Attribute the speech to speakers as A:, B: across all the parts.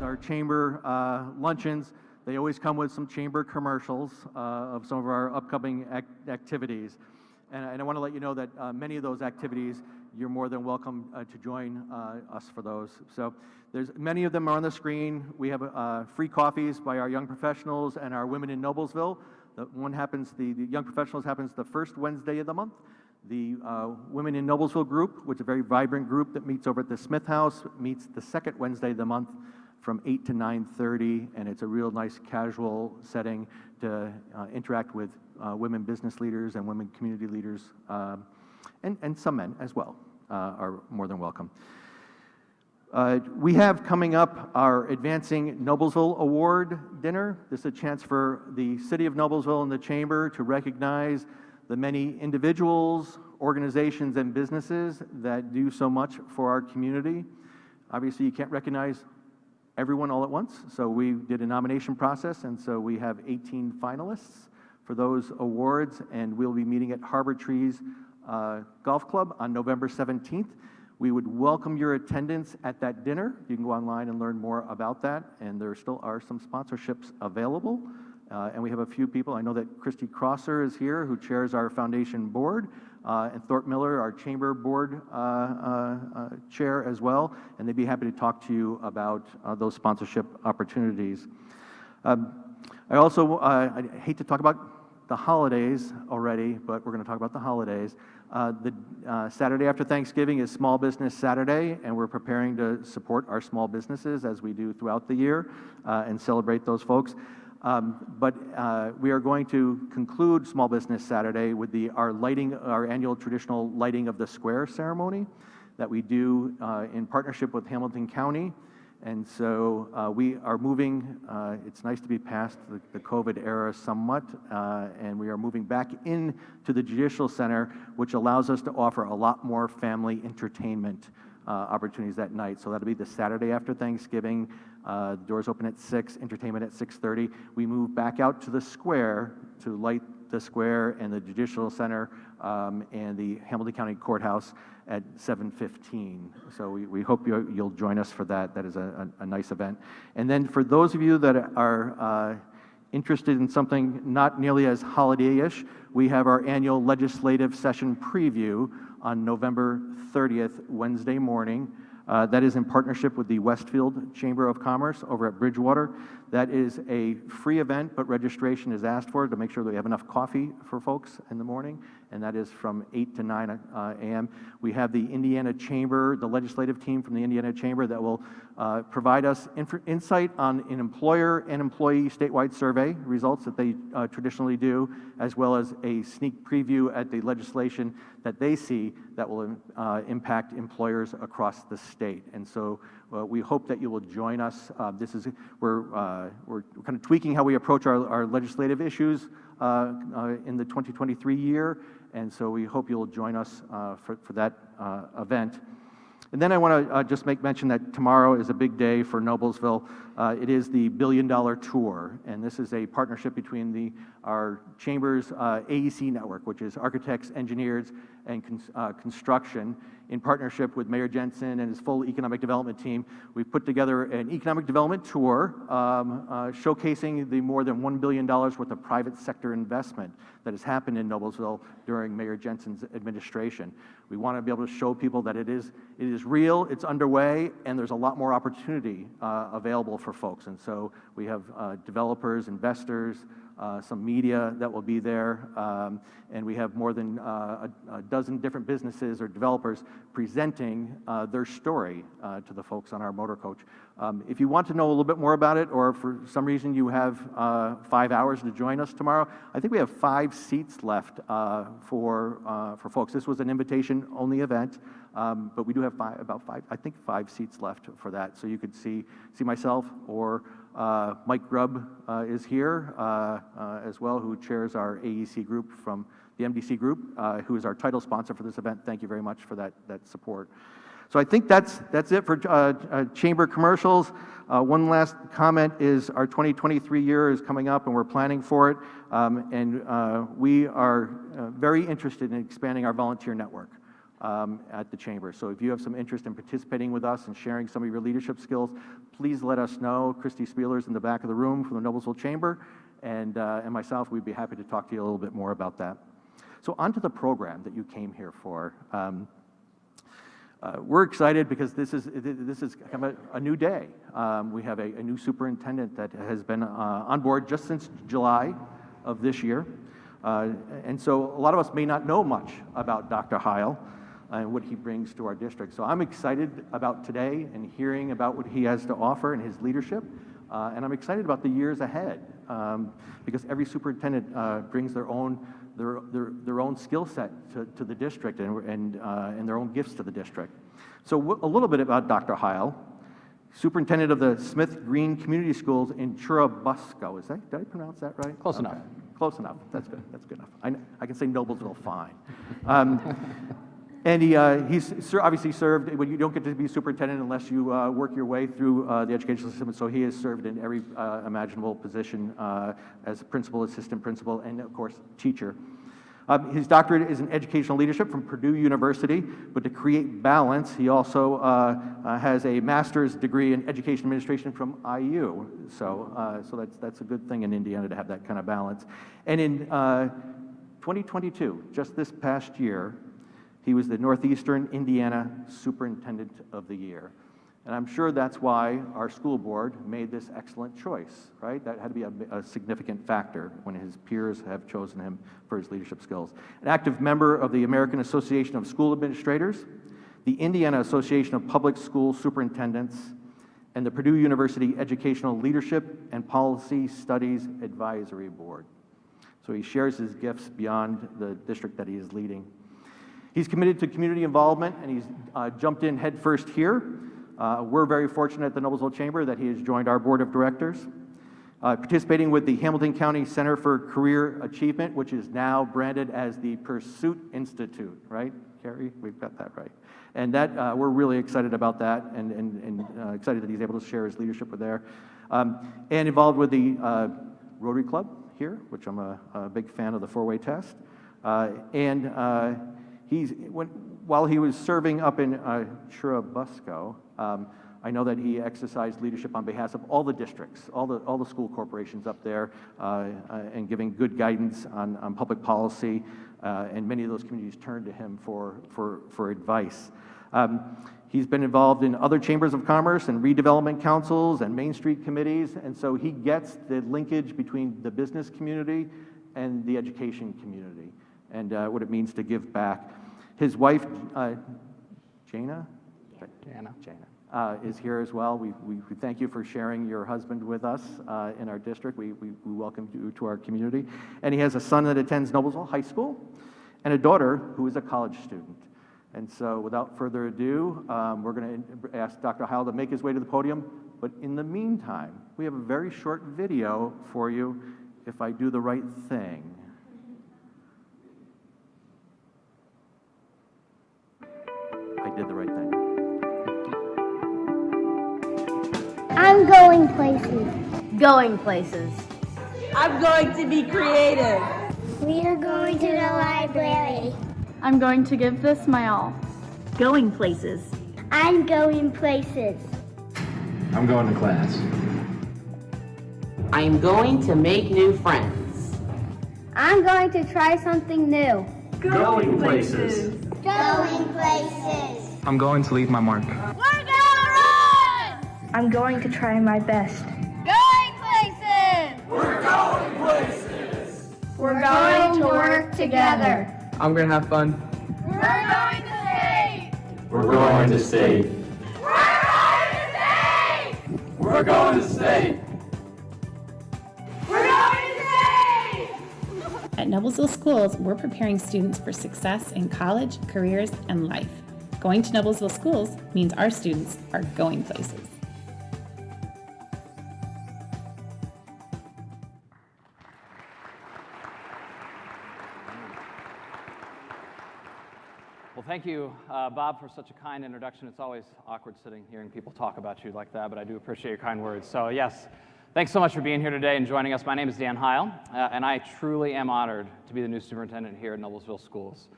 A: our chamber luncheons, they always come with some chamber commercials of some of our upcoming activities. And I want to let you know that many of those activities, you're more than welcome to join us for those. So there's many of them are on the screen. We have free coffees by our young professionals and our women in Noblesville. The young professionals happens the first Wednesday of the month. The Women in Noblesville group, which is a very vibrant group that meets over at the Smith House, meets the second Wednesday of the month from 8 to 9:30, and it's a real nice casual setting to interact with women business leaders and women community leaders, and some men as well are more than welcome. We have coming up our Advancing Noblesville Award dinner. This is a chance for the City of Noblesville and the Chamber to recognize the many individuals, organizations, and businesses that do so much for our community. Obviously, you can't recognize everyone all at once, so we did a nomination process, and so we have 18 finalists for those awards, and we'll be meeting at Harbor Trees Golf Club on November 17th. We would welcome your attendance at that dinner. You can go online and learn more about that, and there still are some sponsorships available. And we have a few people. I know that Christy Crosser is here, who chairs our foundation board, and Thorpe Miller, our chamber board chair as well, and they'd be happy to talk to you about those sponsorship opportunities. I also I hate to talk about the holidays already, but we're going to talk about the holidays. The Saturday after Thanksgiving is Small Business Saturday, and we're preparing to support our small businesses as we do throughout the year and celebrate those folks. But we are going to conclude Small Business Saturday with our annual traditional lighting of the square ceremony that we do in partnership with Hamilton County. And so we are moving, it's nice to be past the COVID era somewhat, and we are moving back into the Judicial Center, which allows us to offer a lot more family entertainment opportunities that night. So that'll be the Saturday after Thanksgiving. The doors open at 6, entertainment at 6:30. We move back out to the square to light the square and the Judicial Center and the Hamilton County Courthouse at 7:15. So we hope you'll join us for that. That is a nice event. And then for those of you that are interested in something not nearly as holiday-ish, we have our annual legislative session preview on November 30th, Wednesday morning. That is in partnership with the Westfield Chamber of Commerce over at Bridgewater. That is a free event, but registration is asked for to make sure that we have enough coffee for folks in the morning, and that is from 8 to 9 a.m. We have the Indiana Chamber, the legislative team from the Indiana Chamber that will provide us insight on an employer and employee statewide survey results that they traditionally do, as well as a sneak preview at the legislation that they see that will impact employers across the state. And so we hope that you will join us. We're kind of tweaking how we approach our legislative issues in the 2023 year, and so we hope you'll join us for that event. And then I want to just make mention that tomorrow is a big day for Noblesville. It is the $1 Billion Tour, and this is a partnership between our Chamber's AEC network, which is architects, engineers, and construction, in partnership with Mayor Jensen and his full economic development team. We've put together an economic development tour showcasing the more than $1 billion worth of private sector investment that has happened in Noblesville during Mayor Jensen's administration. We want to be able to show people that it is real, it's underway, and there's a lot more opportunity available for folks. And so we have developers, investors, some media that will be there, and we have more than a dozen different businesses or developers presenting their story to the folks on our motor coach. If you want to know a little bit more about it, or for some reason you have 5 hours to join us tomorrow, I think we have 5 seats left for folks. This was an invitation-only event, but we do have about five seats left for that. So you could see myself, or Mike Grubb is here as well, who chairs our AEC group from the MDC group, who is our title sponsor for this event. Thank you very much for that support. So I think that's it for chamber commercials. One last comment is our 2023 year is coming up, and we're planning for it. And we are very interested in expanding our volunteer network. at the Chamber. So if you have some interest in participating with us and sharing some of your leadership skills, please let us know. Christy Spieler's in the back of the room from the Noblesville Chamber, and myself, we'd be happy to talk to you a little bit more about that. So onto the program that you came here for. We're excited because this is kind of a new day. We have a new superintendent that has been on board just since July of this year. And so a lot of us may not know much about Dr. Hile and what he brings to our district. So I'm excited about today and hearing about what he has to offer and his leadership. And I'm excited about the years ahead because every superintendent brings their own skill set to the district and their own gifts to the district. So a little bit about Dr. Hile, superintendent of the Smith Green Community Schools in Churubusco. Did I pronounce that right?
B: Close enough.
A: Close enough. That's good. That's good enough. I can say Noblesville fine. And he's obviously served. Well, you don't get to be superintendent unless you work your way through the educational system. So he has served in every imaginable position as principal, assistant principal, and of course teacher. His doctorate is in educational leadership from Purdue University, but to create balance, he also has a master's degree in education administration from IU. So that's a good thing in Indiana to have that kind of balance. And in 2022, just this past year, he was the Northeastern Indiana Superintendent of the Year. And I'm sure that's why our school board made this excellent choice, right? That had to be a significant factor when his peers have chosen him for his leadership skills. An active member of the American Association of School Administrators, the Indiana Association of Public School Superintendents, and the Purdue University Educational Leadership and Policy Studies Advisory Board. So he shares his gifts beyond the district that he is leading. He's committed to community involvement, and he's jumped in headfirst here. We're very fortunate at the Noblesville Chamber that he has joined our board of directors, participating with the Hamilton County Center for Career Achievement, which is now branded as the Pursuit Institute, right, Carrie? We've got that right. And that we're really excited about that, and excited that he's able to share his leadership with there. And involved with the Rotary Club here, which I'm a big fan of the four-way test. While he was serving up in Churubusco, I know that he exercised leadership on behalf of all the districts, all the school corporations up there, and giving good guidance on public policy, and many of those communities turned to him for advice. He's been involved in other chambers of commerce and redevelopment councils and Main Street committees, and so he gets the linkage between the business community and the education community, and what it means to give back. His wife, Jana, is here as well. We thank you for sharing your husband with us in our district. We welcome you to our community. And he has a son that attends Noblesville High School and a daughter who is a college student. And so without further ado, we're going to ask Dr. Hile to make his way to the podium. But in the meantime, we have a very short video for you, if I do the right thing. I did the right thing.
C: I'm going places.
D: Going places.
E: I'm going to be creative.
C: We are going to the library.
D: I'm going to give this my all.
E: Going places.
C: I'm going places.
F: I'm going to class.
G: I'm going to make new friends.
C: I'm going to try something new.
F: Going places.
C: Going places.
H: I'm going to leave my mark.
C: We're gonna run!
D: I'm going to try my best.
C: Going places!
F: We're going places.
C: We're going to work together.
H: I'm going to have fun.
C: We're going to state!
F: We're going to state.
C: We're going to state!
F: We're going to state.
C: We're going to state!
I: At Noblesville Schools, we're preparing students for success in college, careers, and life. Going to Noblesville Schools means our students are going places.
B: Well, thank you, Bob, for such a kind introduction. It's always awkward sitting hearing people talk about you like that, but I do appreciate your kind words. So yes, thanks so much for being here today and joining us. My name is Dan Hile, and I truly am honored to be the new superintendent here at Noblesville Schools.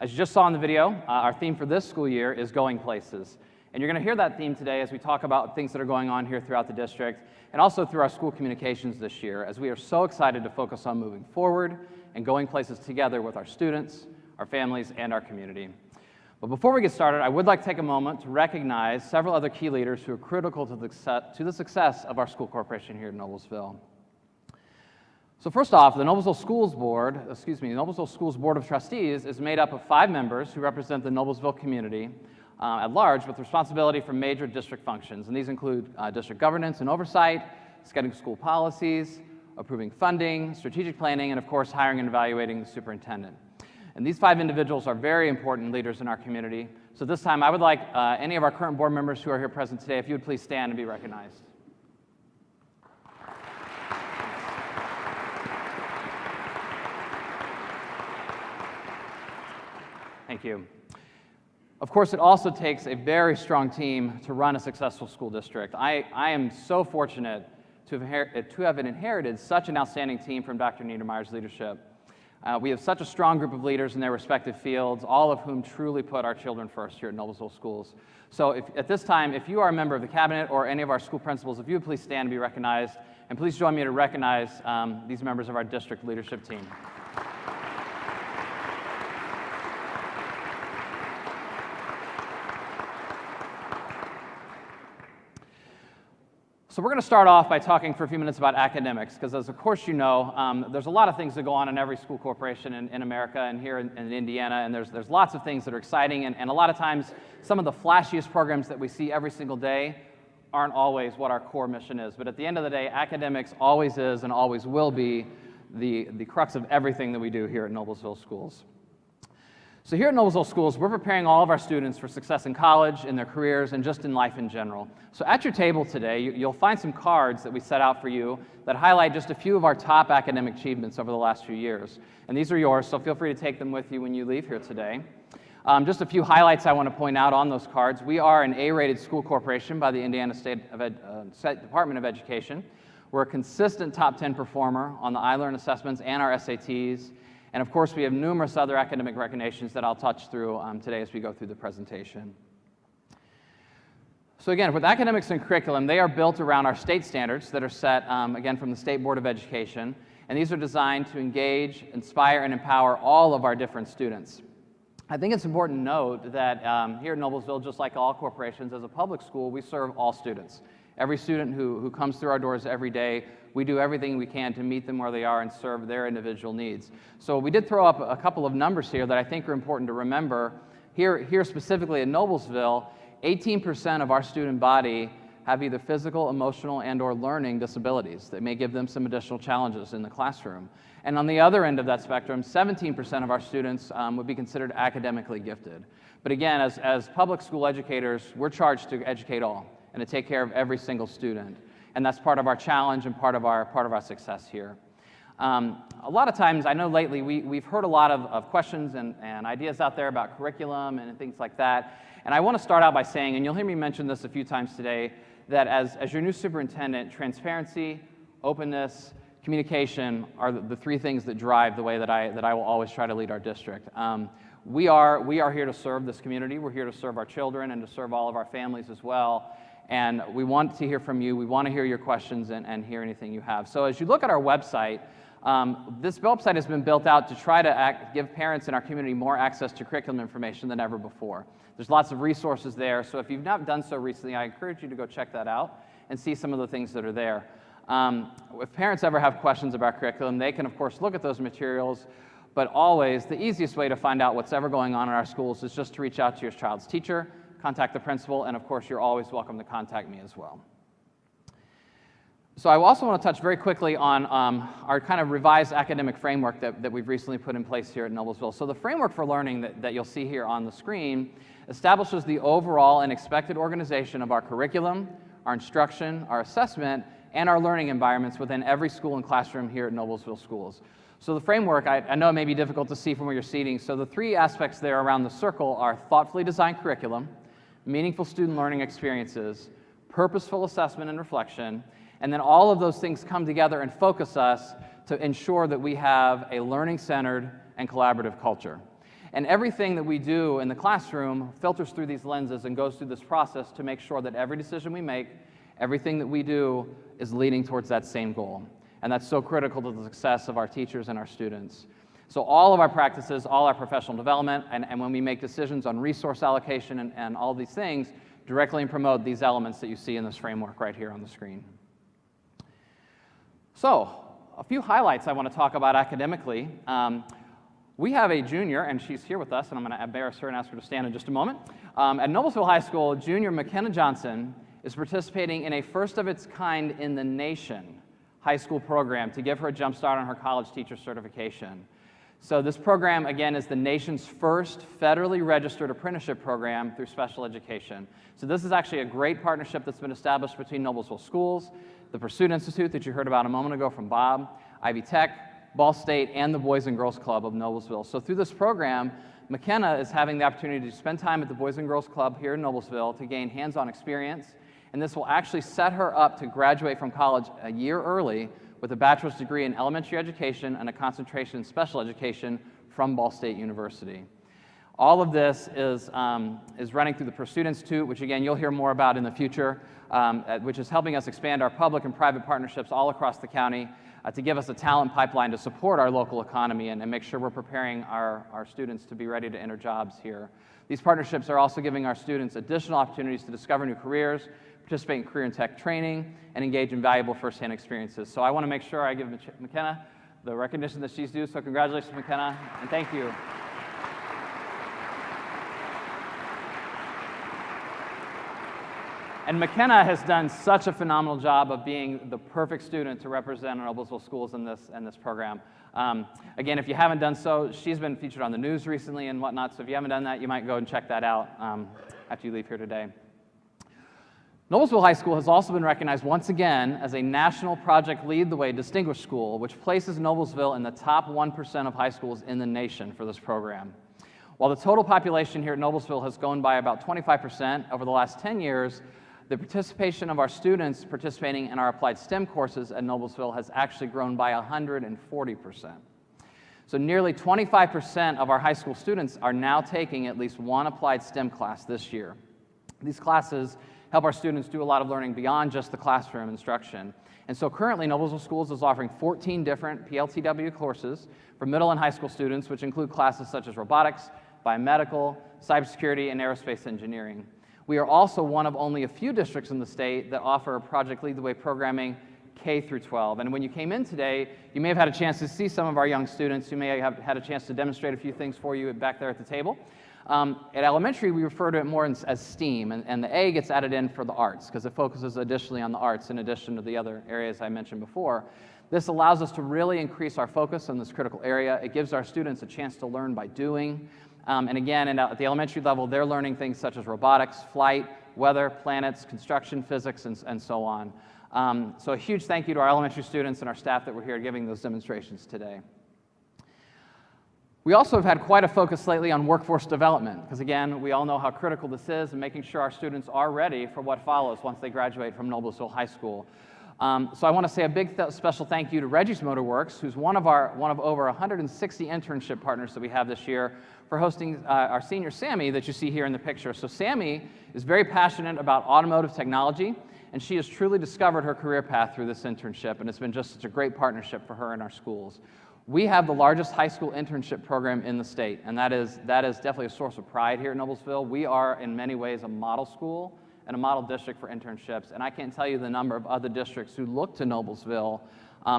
B: As you just saw in the video, our theme for this school year is Going Places. And you're going to hear that theme today as we talk about things that are going on here throughout the district and also through our school communications this year, as we are so excited to focus on moving forward and going places together with our students, our families, and our community. But before we get started, I would like to take a moment to recognize several other key leaders who are critical to the success of our school corporation here at Noblesville. So first off, the Noblesville Schools Board of Trustees is made up of 5 members who represent the Noblesville community at large with responsibility for major district functions. And these include district governance and oversight, setting school policies, approving funding, strategic planning, and of course, hiring and evaluating the superintendent. And these 5 individuals are very important leaders in our community. So this time, I would like any of our current board members who are here present today, if you would please stand and be recognized. Thank you. Of course, it also takes a very strong team to run a successful school district. I am so fortunate to have inherited such an outstanding team from Dr. Niedermeyer's leadership. We have such a strong group of leaders in their respective fields, all of whom truly put our children first here at Noblesville Schools. So at this time, if you are a member of the cabinet or any of our school principals, if you would please stand and be recognized, and please join me to recognize these members of our district leadership team. So we're going to start off by talking for a few minutes about academics, because as of course you know, there's a lot of things that go on in every school corporation in America and here in Indiana, and there's lots of things that are exciting, and a lot of times some of the flashiest programs that we see every single day aren't always what our core mission is. But at the end of the day, academics always is and always will be the crux of everything that we do here at Noblesville Schools. So here at Noblesville Schools, we're preparing all of our students for success in college, in their careers, and just in life in general. So at your table today, you'll find some cards that we set out for you that highlight just a few of our top academic achievements over the last few years. And these are yours, so feel free to take them with you when you leave here today. Just a few highlights I want to point out on those cards. We are an A-rated school corporation by the Indiana State Department of Education. We're a consistent top 10 performer on the iLearn assessments and our SATs. And of course, we have numerous other academic recognitions that I'll touch through today as we go through the presentation. So again, with academics and curriculum, they are built around our state standards that are set, again, from the State Board of Education. And these are designed to engage, inspire, and empower all of our different students. I think it's important to note that here at Noblesville, just like all corporations, as a public school, we serve all students. Every student who comes through our doors every day, we do everything we can to meet them where they are and serve their individual needs. So we did throw up a couple of numbers here that I think are important to remember. Here specifically at Noblesville, 18% of our student body have either physical, emotional, and/or learning disabilities that may give them some additional challenges in the classroom. And on the other end of that spectrum, 17% of our students would be considered academically gifted. But again, as public school educators, we're charged to educate all and to take care of every single student. And that's part of our challenge and part of our success here. A lot of times, I know lately, we've heard a lot of questions and ideas out there about curriculum and things like that. And I want to start out by saying, and you'll hear me mention this a few times today, that as your new superintendent, transparency, openness, communication are the 3 things that drive the way that I will always try to lead our district. We are here to serve this community. We're here to serve our children and to serve all of our families as well. And we want to hear from you. We want to hear your questions and hear anything you have. So as you look at our website, this website has been built out to try to give parents in our community more access to curriculum information than ever before. There's lots of resources there. So if you've not done so recently, I encourage you to go check that out and see some of the things that are there. If parents ever have questions about curriculum, they can, of course, look at those materials. But always, the easiest way to find out what's ever going on in our schools is just to reach out to your child's teacher, contact the principal, and of course, you're always welcome to contact me as well. So I also want to touch very quickly on our kind of revised academic framework that we've recently put in place here at Noblesville. So the framework for learning that you'll see here on the screen establishes the overall and expected organization of our curriculum, our instruction, our assessment, and our learning environments within every school and classroom here at Noblesville Schools. So the framework, I know it may be difficult to see from where you're seating, so the 3 aspects there around the circle are thoughtfully designed curriculum, meaningful student learning experiences, purposeful assessment and reflection, and then all of those things come together and focus us to ensure that we have a learning-centered and collaborative culture. And everything that we do in the classroom filters through these lenses and goes through this process to make sure that every decision we make, everything that we do is leading towards that same goal. And that's so critical to the success of our teachers and our students. So all of our practices, all our professional development, and when we make decisions on resource allocation and all these things, directly promote these elements that you see in this framework right here on the screen. So, a few highlights I want to talk about academically. We have a junior, and she's here with us, and I'm going to embarrass her and ask her to stand in just a moment. At Noblesville High School, junior McKenna Johnson is participating in a first-of-its-kind in the nation high school program to give her a jump start on her college teacher certification. So this program, again, is the nation's first federally registered apprenticeship program through special education. So this is actually a great partnership that's been established between Noblesville Schools, the Pursuit Institute that you heard about a moment ago from Bob, Ivy Tech, Ball State, and the Boys and Girls Club of Noblesville. So through this program, McKenna is having the opportunity to spend time at the Boys and Girls Club here in Noblesville to gain hands-on experience, and this will actually set her up to graduate from college a year early with a bachelor's degree in elementary education and a concentration in special education from Ball State University. All of this is running through the Pursuit Institute, which again, you'll hear more about in the future, which is helping us expand our public and private partnerships all across the county to give us a talent pipeline to support our local economy and make sure we're preparing our students to be ready to enter jobs here. These partnerships are also giving our students additional opportunities to discover new careers, participate in career and tech training, and engage in valuable firsthand experiences. So I want to make sure I give McKenna the recognition that she's due. So congratulations, McKenna, and thank you. And McKenna has done such a phenomenal job of being the perfect student to represent Noblesville Schools in this program. Again, if you haven't done so, she's been featured on the news recently and whatnot, so if you haven't done that, you might go and check that out after you leave here today. Noblesville High School has also been recognized once again as a National Project Lead the Way Distinguished School, which places Noblesville in the top 1% of high schools in the nation for this program. While the total population here at Noblesville has grown by about 25% over the last 10 years, the participation of our students participating in our applied STEM courses at Noblesville has actually grown by 140%. So nearly 25% of our high school students are now taking at least one applied STEM class this year. These classes help our students do a lot of learning beyond just the classroom instruction. And so currently, Noblesville Schools is offering 14 different PLTW courses for middle and high school students, which include classes such as robotics, biomedical, cybersecurity, and aerospace engineering. We are also one of only a few districts in the state that offer Project Lead the Way programming K through 12. And when you came in today, you may have had a chance to see some of our young students who may have had a chance to demonstrate a few things for you back there at the table. At elementary, we refer to it more as STEAM, and the A gets added in for the arts because it focuses additionally on the arts in addition to the other areas I mentioned before. This allows us to really increase our focus on this critical area. It gives our students a chance to learn by doing. And again, at the elementary level, they're learning things such as robotics, flight, weather, planets, construction, physics, and so on. So a huge thank you to our elementary students and our staff that were here giving those demonstrations today. We also have had quite a focus lately on workforce development, because again, we all know how critical this is and making sure our students are ready for what follows once they graduate from Noblesville High School. So I want to say a big special thank you to Reggie's Motorworks, who's one of over 160 internship partners that we have this year, for hosting our senior Sammy that you see here in the picture. So Sammy is very passionate about automotive technology, and she has truly discovered her career path through this internship, and it's been just such a great partnership for her and our schools. We have the largest high school internship program in the state, and that is definitely a source of pride here at Noblesville. We are, in many ways, a model school and a model district for internships, and I can't tell you the number of other districts who look to Noblesville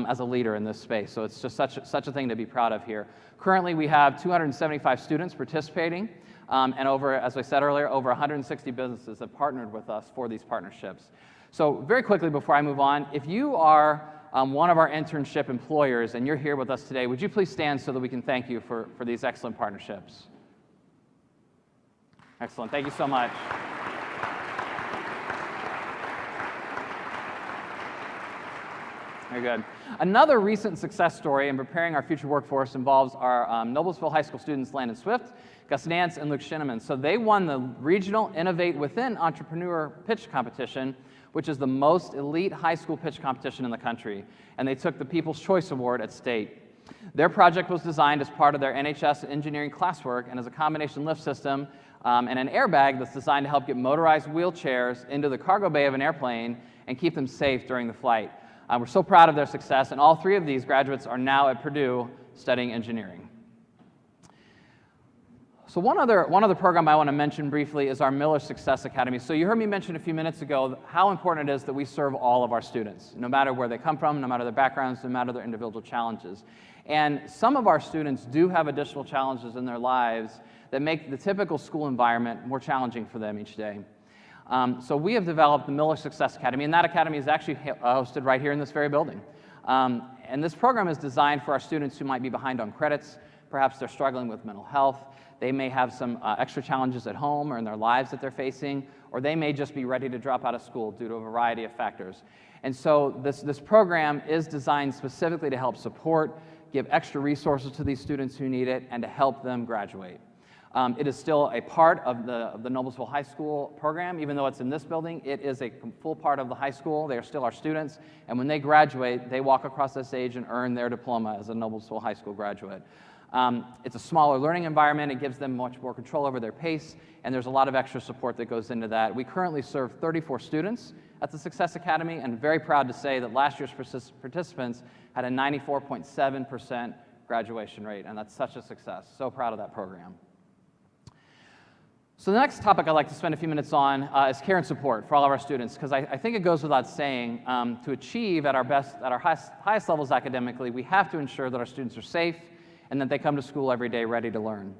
B: as a leader in this space, so it's just such a thing to be proud of here. Currently, we have 275 students participating, and as I said earlier, over 160 businesses have partnered with us for these partnerships. So very quickly before I move on, if you are one of our internship employers and you're here with us today, would you please stand so that we can thank you for these excellent partnerships? Excellent, thank you so much. Very good. Another recent success story in preparing our future workforce involves our Noblesville High School students, Landon Swift, Gus Nance, and Luke Shinneman. So they won the Regional Innovate Within Entrepreneur Pitch Competition, which is the most elite high school pitch competition in the country, and they took the People's Choice Award at state. Their project was designed as part of their NHS engineering classwork and is a combination lift system and an airbag that's designed to help get motorized wheelchairs into the cargo bay of an airplane and keep them safe during the flight. We're so proud of their success, and all 3 of these graduates are now at Purdue studying engineering. So one other program I want to mention briefly is our Miller Success Academy. So you heard me mention a few minutes ago how important it is that we serve all of our students, no matter where they come from, no matter their backgrounds, no matter their individual challenges. And some of our students do have additional challenges in their lives that make the typical school environment more challenging for them each day. So we have developed the Miller Success Academy, and that academy is actually hosted right here in this very building. And this program is designed for our students who might be behind on credits. Perhaps they're struggling with mental health. They may have some extra challenges at home or in their lives that they're facing, or they may just be ready to drop out of school due to a variety of factors. And so this program is designed specifically to help support, give extra resources to these students who need it, and to help them graduate. It is still a part of the Noblesville High School program. Even though it's in this building, it is a full part of the high school. They are still our students, and when they graduate, they walk across the stage and earn their diploma as a Noblesville High School graduate. It's a smaller learning environment. It gives them much more control over their pace, and there's a lot of extra support that goes into that. We currently serve 34 students at the Success Academy, and very proud to say that last year's participants had a 94.7% graduation rate, and that's such a success. So proud of that program. So the next topic I'd like to spend a few minutes on is care and support for all of our students, because I think it goes without saying, to achieve at our best, at our highest levels academically, we have to ensure that our students are safe and that they come to school every day ready to learn.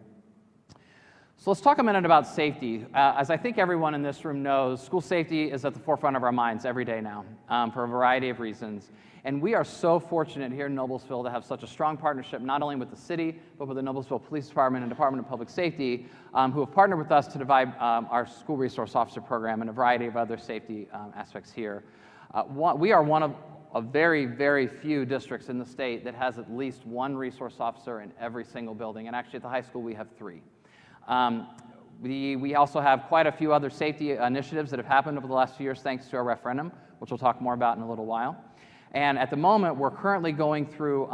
B: So let's talk a minute about safety. As I think everyone in this room knows, school safety is at the forefront of our minds every day now for a variety of reasons. And we are so fortunate here in Noblesville to have such a strong partnership, not only with the city, but with the Noblesville Police Department and Department of Public Safety, who have partnered with us to devise our School Resource Officer program and a variety of other safety aspects here. We are one of very, very few districts in the state that has at least one resource officer in every single building, and actually at the high school we have 3. We also have quite a few other safety initiatives that have happened over the last few years thanks to our referendum, which we'll talk more about in a little while. And at the moment, we're currently going through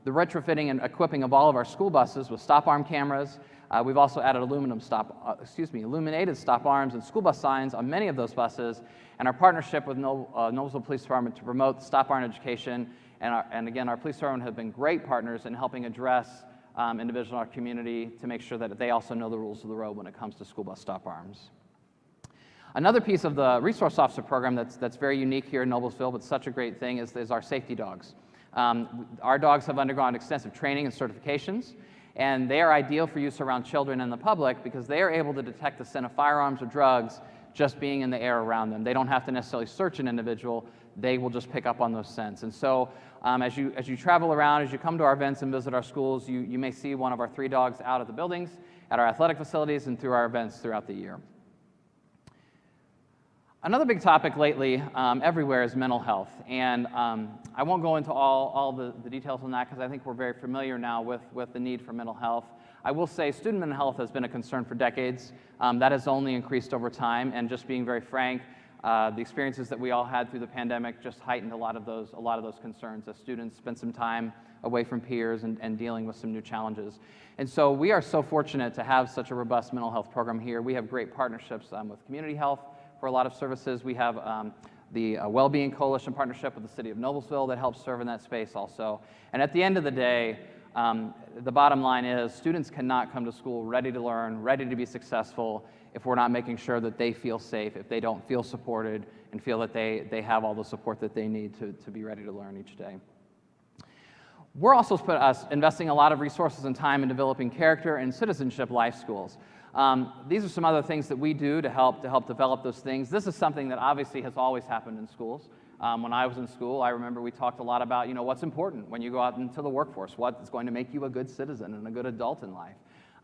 B: the retrofitting and equipping of all of our school buses with stop arm cameras. We've also added illuminated stop arms and school bus signs on many of those buses, and our partnership with Noblesville Police Department to promote stop arm education. And again, our police department have been great partners in helping address individuals in our community to make sure that they also know the rules of the road when it comes to school bus stop arms. Another piece of the Resource Officer program that's very unique here in Noblesville, but such a great thing, is our safety dogs. Our dogs have undergone extensive training and certifications, and they are ideal for use around children and the public because they are able to detect the scent of firearms or drugs just being in the air around them. They don't have to necessarily search an individual. They will just pick up on those scents. And so as you travel around, as you come to our events and visit our schools, you may see one of our 3 dogs out at the buildings, at our athletic facilities, and through our events throughout the year. Another big topic lately everywhere is mental health, and I won't go into all the details on that because I think we're very familiar now with the need for mental health. I will say student mental health has been a concern for decades. That has only increased over time, and just being very frank, the experiences that we all had through the pandemic just heightened a lot of those concerns as students spent some time away from peers and dealing with some new challenges. And so we are so fortunate to have such a robust mental health program here. We have great partnerships with community health for a lot of services. We have the Wellbeing Coalition partnership with the City of Noblesville that helps serve in that space also. And at the end of the day, the bottom line is students cannot come to school ready to learn, ready to be successful if we're not making sure that they feel safe, if they don't feel supported and feel that they have all the support that they need to be ready to learn each day. We're also investing a lot of resources and time in developing character and citizenship life schools. These are some other things that we do to help develop those things. This is something that obviously has always happened in schools. When I was in school, I remember we talked a lot about, what's important when you go out into the workforce, what is going to make you a good citizen and a good adult in life.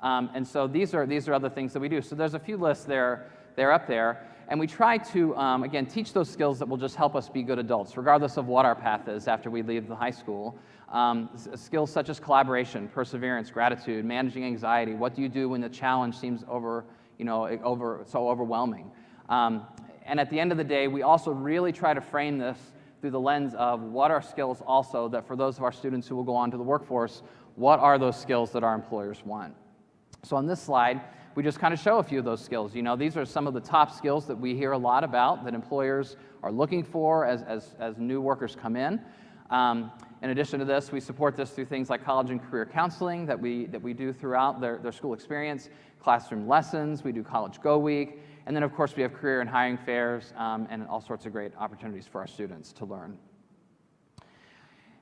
B: And so these are other things that we do. So there's a few lists there, they're up there, and we try to, again, teach those skills that will just help us be good adults, regardless of what our path is after we leave the high school. Skills such as collaboration, perseverance, gratitude, managing anxiety. What do you do when the challenge seems so overwhelming? And at the end of the day, we also really try to frame this through the lens of what are skills also that for those of our students who will go on to the workforce, what are those skills that our employers want? So on this slide, we just kind of show a few of those skills. You know, these are some of the top skills that we hear a lot about that employers are looking for as new workers come in. In addition to this, we support this through things like college and career counseling that we do throughout their school experience, classroom lessons, we do College Go Week, and then of course we have career and hiring fairs and all sorts of great opportunities for our students to learn.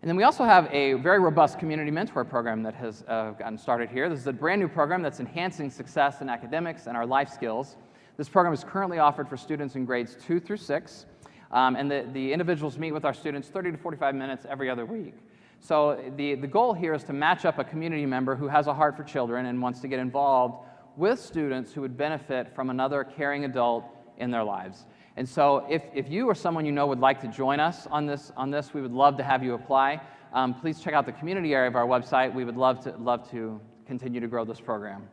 B: And then we also have a very robust community mentor program that has gotten started here. This is a brand new program that's enhancing success in academics and our life skills. This program is currently offered for students in grades 2 through 6. And the individuals meet with our students 30 to 45 minutes every other week. So the goal here is to match up a community member who has a heart for children and wants to get involved with students who would benefit from another caring adult in their lives. And so if you or someone you know would like to join us on this, we would love to have you apply. Please check out the community area of our website. We would love to continue to grow this program.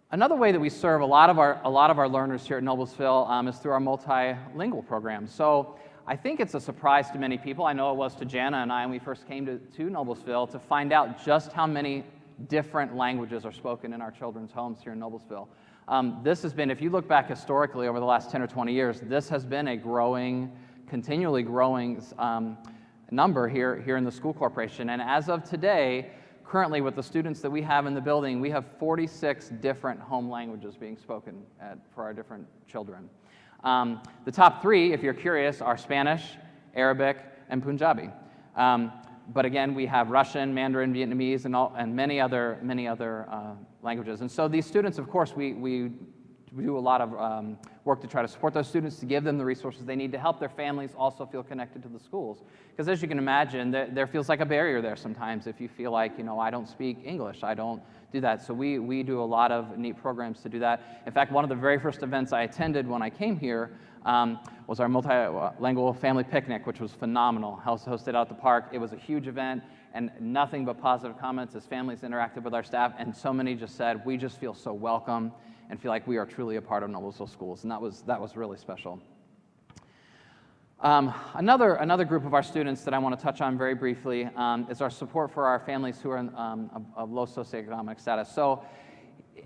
B: Another way that we serve a lot of our learners here at Noblesville is through our multilingual program. So I think it's a surprise to many people. I know it was to Jana and I when we first came to Noblesville to find out just how many different languages are spoken in our children's homes here in Noblesville. This has been, if you look back historically over the last 10 or 20 years, this has been a continually growing number here in the school corporation. And as of today, currently with the students that we have in the building, we have 46 different home languages being spoken for our different children. The top 3, if you're curious, are Spanish, Arabic, and Punjabi. But again, we have Russian, Mandarin, Vietnamese, and many other languages. And so these students, of course, we do a lot of work to try to support those students, to give them the resources they need to help their families also feel connected to the schools. Because as you can imagine, there feels like a barrier there sometimes if you feel like, you know, I don't speak English, I don't do that. So we do a lot of neat programs to do that. In fact, one of the very first events I attended when I came here was our multilingual family picnic, which was phenomenal. Hosted out at the park. It was a huge event, and nothing but positive comments as families interacted with our staff, and so many just said, we just feel so welcome and feel like we are truly a part of Noblesville Schools, and that was really special. Another group of our students that I want to touch on very briefly is our support for our families who are of low socioeconomic status. So,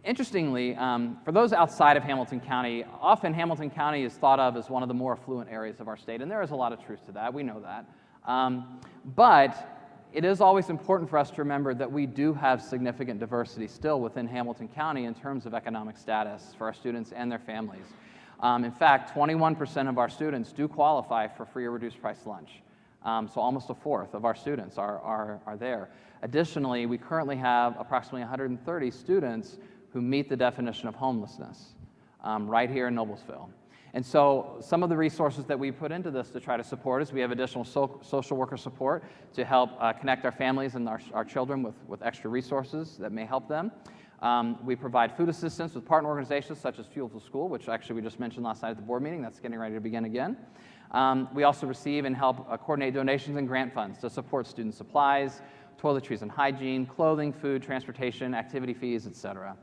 B: interestingly, for those outside of Hamilton County, often Hamilton County is thought of as one of the more affluent areas of our state, and there is a lot of truth to that, we know that. But it is always important for us to remember that we do have significant diversity still within Hamilton County in terms of economic status for our students and their families. In fact, 21% of our students do qualify for free or reduced price lunch. So almost a fourth of our students are there. Additionally, we currently have approximately 130 students who meet the definition of homelessness right here in Noblesville. And so some of the resources that we put into this to try to support is we have additional social worker support to help connect our families and our children with extra resources that may help them. We provide food assistance with partner organizations such as Fuel for School, which actually we just mentioned last night at the board meeting. That's getting ready to begin again. We also receive and help coordinate donations and grant funds to support student supplies, toiletries and hygiene, clothing, food, transportation, activity fees, etc.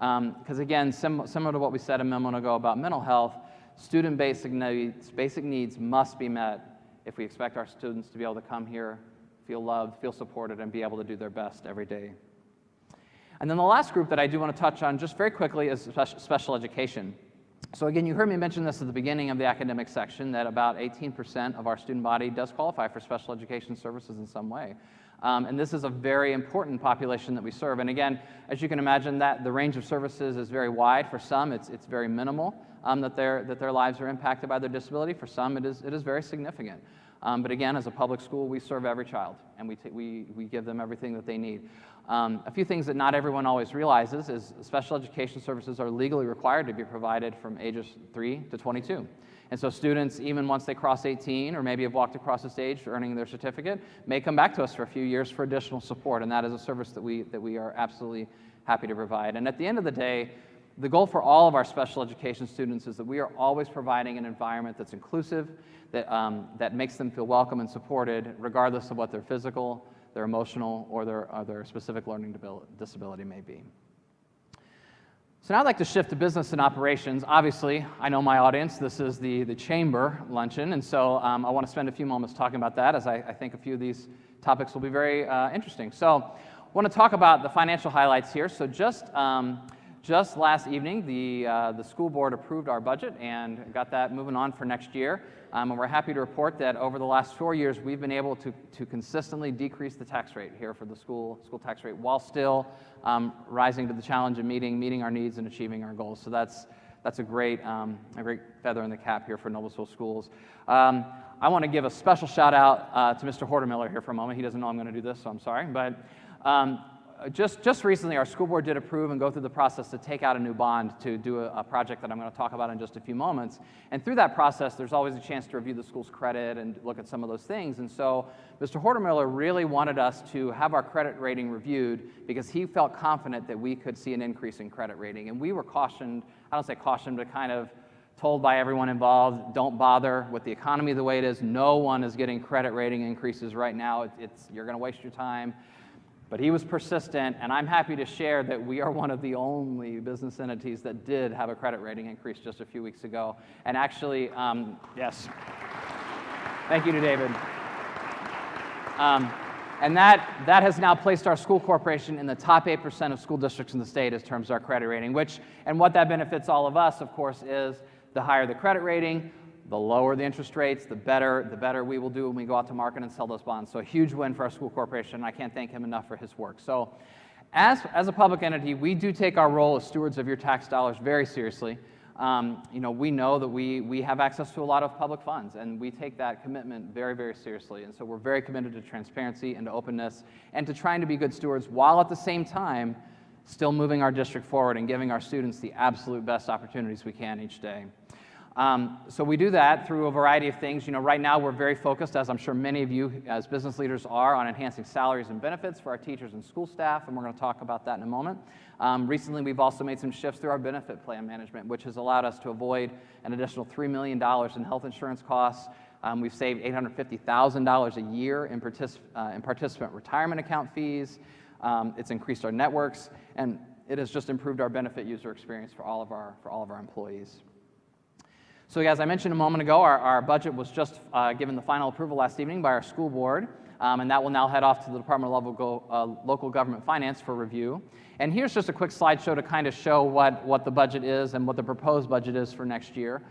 B: Because again, similar to what we said a moment ago about mental health, student basic needs must be met if we expect our students to be able to come here, feel loved, feel supported, and be able to do their best every day. And then the last group that I do want to touch on just very quickly is special education. So again, you heard me mention this at the beginning of the academic section, that about 18% of our student body does qualify for special education services in some way. And this is a very important population that we serve. And again, as you can imagine, that the range of services is very wide. For some, it's very minimal that their lives are impacted by their disability. For some, it is very significant. But again, as a public school, we serve every child, and we give them everything that they need. A few things that not everyone always realizes is special education services are legally required to be provided from ages 3 to 22. And so students, even once they cross 18 or maybe have walked across the stage earning their certificate, may come back to us for a few years for additional support, and that is a service that we are absolutely happy to provide. And at the end of the day, the goal for all of our special education students is that we are always providing an environment that's inclusive, that makes them feel welcome and supported, regardless of what their physical, their emotional, or their specific learning disability may be. So now I'd like to shift to business and operations. Obviously, I know my audience. This is the chamber luncheon, and so I want to spend a few moments talking about that, as I think a few of these topics will be very interesting. So I want to talk about the financial highlights here. So just last evening, the school board approved our budget and got that moving on for next year. And we're happy to report that over the last 4 years, we've been able to consistently decrease the tax rate here for the school tax rate, while still rising to the challenge of meeting our needs and achieving our goals. So that's a great feather in the cap here for Noblesville Schools. I want to give a special shout out to Mr. Hortemiller here for a moment. He doesn't know I'm going to do this, so I'm sorry. But just recently, our school board did approve and go through the process to take out a new bond to do a project that I'm going to talk about in just a few moments. And through that process, there's always a chance to review the school's credit and look at some of those things. And so Mr. Hortemiller really wanted us to have our credit rating reviewed because he felt confident that we could see an increase in credit rating. And we were cautioned, I don't say cautioned, but kind of told by everyone involved, don't bother with the economy the way it is. No one is getting credit rating increases right now. You're going to waste your time. But he was persistent, and I'm happy to share that we are one of the only business entities that did have a credit rating increase just a few weeks ago. And actually, yes, thank you to David. And that has now placed our school corporation in the top 8% of school districts in the state in terms of our credit rating, and what that benefits all of us, of course, is the higher the credit rating, the lower the interest rates, the better we will do when we go out to market and sell those bonds. So a huge win for our school corporation, and I can't thank him enough for his work. So as a public entity, we do take our role as stewards of your tax dollars very seriously. We know that we have access to a lot of public funds, and we take that commitment very, very seriously. And so we're very committed to transparency and to openness and to trying to be good stewards while at the same time still moving our district forward and giving our students the absolute best opportunities we can each day. So we do that through a variety of things. Right now we're very focused, as I'm sure many of you as business leaders are, on enhancing salaries and benefits for our teachers and school staff, and we're going to talk about that in a moment. Recently, we've also made some shifts through our benefit plan management, which has allowed us to avoid an additional $3 million in health insurance costs. We've saved $850,000 a year in participant retirement account fees. It's increased our networks, and it has just improved our benefit user experience for all of our employees. So as I mentioned a moment ago, our budget was just given the final approval last evening by our school board, and that will now head off to the Department of Local Government Finance for review. And here's just a quick slideshow to kind of show what the budget is and what the proposed budget is for next year.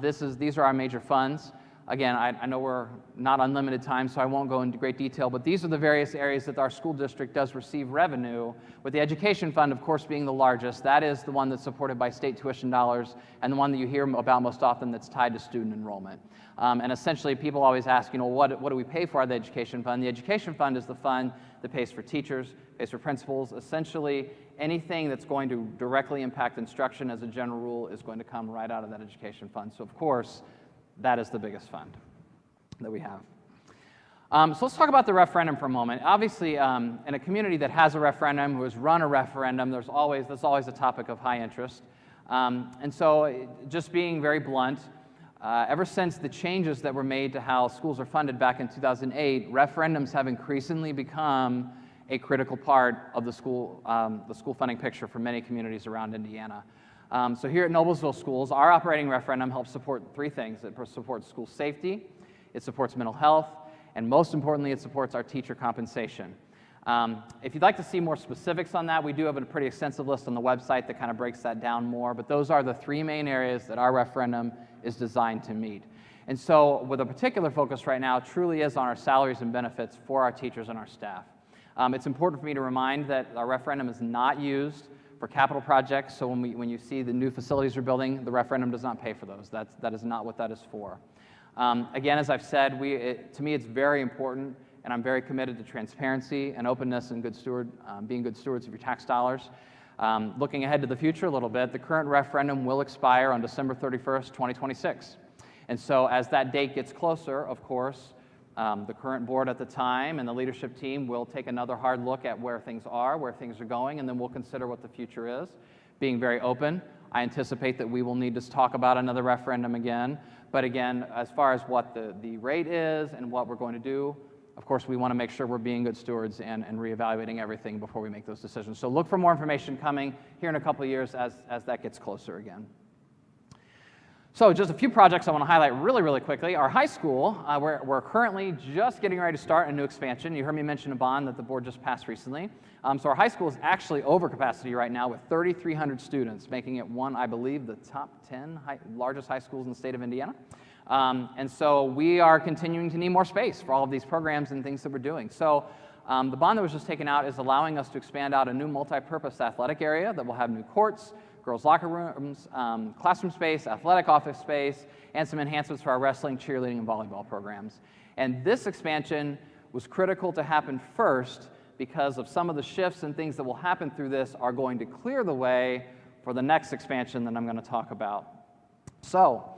B: These are our major funds. Again, I know we're not unlimited time, so I won't go into great detail, but these are the various areas that our school district does receive revenue, with the education fund, of course, being the largest. That is the one that's supported by state tuition dollars and the one that you hear about most often that's tied to student enrollment. And essentially, people always ask, what do we pay for the education fund? The education fund is the fund that pays for teachers, pays for principals. Essentially, anything that's going to directly impact instruction as a general rule is going to come right out of that education fund. So, of course, that is the biggest fund that we have. So let's talk about the referendum for a moment. Obviously, in a community that has a referendum, who has run a referendum, that's always a topic of high interest. And so just being very blunt, ever since the changes that were made to how schools are funded back in 2008, referendums have increasingly become a critical part of the school funding picture for many communities around Indiana. So here at Noblesville Schools, our operating referendum helps support three things. It supports school safety, it supports mental health, and most importantly, it supports our teacher compensation. If you'd like to see more specifics on that, we do have a pretty extensive list on the website that kind of breaks that down more, but those are the three main areas that our referendum is designed to meet. And so with a particular focus right now truly is on our salaries and benefits for our teachers and our staff. It's important for me to remind that our referendum is not used for capital projects, so when you see the new facilities we're building, the referendum does not pay for those. That is not what that is for. Again, as I've said, to me it's very important, and I'm very committed to transparency and openness and being good stewards of your tax dollars. Looking ahead to the future a little bit, the current referendum will expire on December 31st, 2026. And so as that date gets closer, of course, the current board at the time and the leadership team will take another hard look at where things are going, and then we'll consider what the future is. Being very open, I anticipate that we will need to talk about another referendum again. But again, as far as what the rate is and what we're going to do, of course, we want to make sure we're being good stewards and reevaluating everything before we make those decisions. So look for more information coming here in a couple of years as that gets closer again. So just a few projects I want to highlight really, really quickly. Our high school, we're currently just getting ready to start a new expansion. You heard me mention a bond that the board just passed recently. So our high school is actually over capacity right now with 3,300 students, making it one, I believe, the top 10 largest high schools in the state of Indiana. And so we are continuing to need more space for all of these programs and things that we're doing. So the bond that was just taken out is allowing us to expand out a new multi-purpose athletic area that will have new courts, girls' locker rooms, classroom space, athletic office space, and some enhancements for our wrestling, cheerleading, and volleyball programs. And this expansion was critical to happen first because of some of the shifts and things that will happen through this are going to clear the way for the next expansion that I'm going to talk about. So,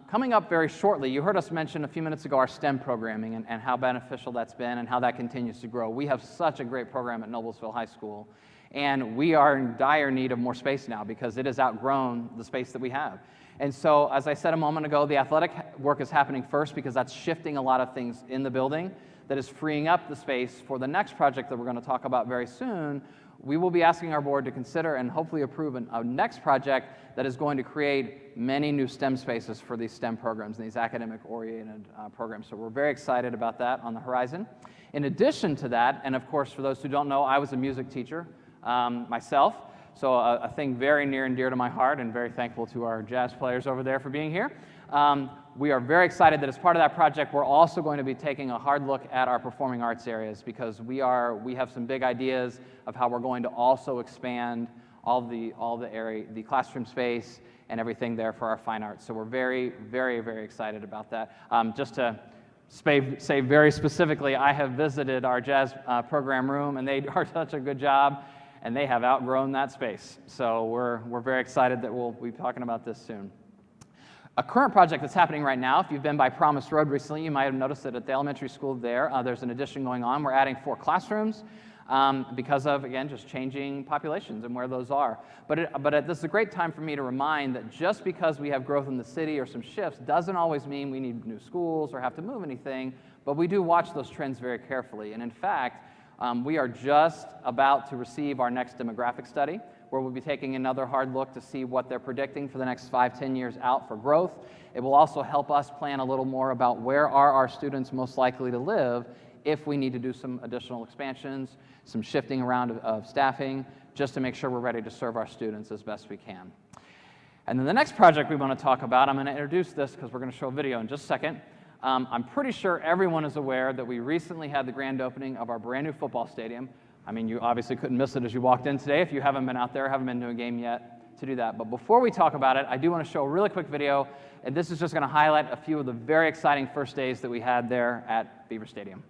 B: coming up very shortly, you heard us mention a few minutes ago our STEM programming and how beneficial that's been and how that continues to grow. We have such a great program at Noblesville High School. And we are in dire need of more space now because it has outgrown the space that we have. And so, as I said a moment ago, the athletic work is happening first because that's shifting a lot of things in the building that is freeing up the space for the next project that we're going to talk about very soon. We will be asking our board to consider and hopefully approve a next project that is going to create many new STEM spaces for these STEM programs and these academic-oriented programs. So we're very excited about that on the horizon. In addition to that, and of course, for those who don't know, I was a music teacher myself, so a thing very near and dear to my heart, and very thankful to our jazz players over there for being here. We are very excited that as part of that project, we're also going to be taking a hard look at our performing arts areas because we have some big ideas of how we're going to also expand all the classroom space and everything there for our fine arts. So we're very, very, very excited about that. Just to say very specifically, I have visited our jazz program room, and they are such a good job, and they have outgrown that space. So we're very excited that we'll be talking about this soon. A current project that's happening right now, if you've been by Promise Road recently, you might have noticed that at the elementary school there's an addition going on. We're adding 4 classrooms because of, again, just changing populations and where those are. But this is a great time for me to remind that just because we have growth in the city or some shifts doesn't always mean we need new schools or have to move anything, but we do watch those trends very carefully. And in fact, we are just about to receive our next demographic study, where we'll be taking another hard look to see what they're predicting for the next 5-10 years out for growth. It will also help us plan a little more about where are our students most likely to live if we need to do some additional expansions, some shifting around of staffing, just to make sure we're ready to serve our students as best we can. And then the next project we want to talk about, I'm going to introduce this because we're going to show a video in just a second. I'm pretty sure everyone is aware that we recently had the grand opening of our brand new football stadium. I mean, you obviously couldn't miss it as you walked in today if you haven't been out there, haven't been to a game yet to do that. But before we talk about it, I do want to show a really quick video, and this is just going to highlight a few of the very exciting first days that we had there at Beaver Stadium.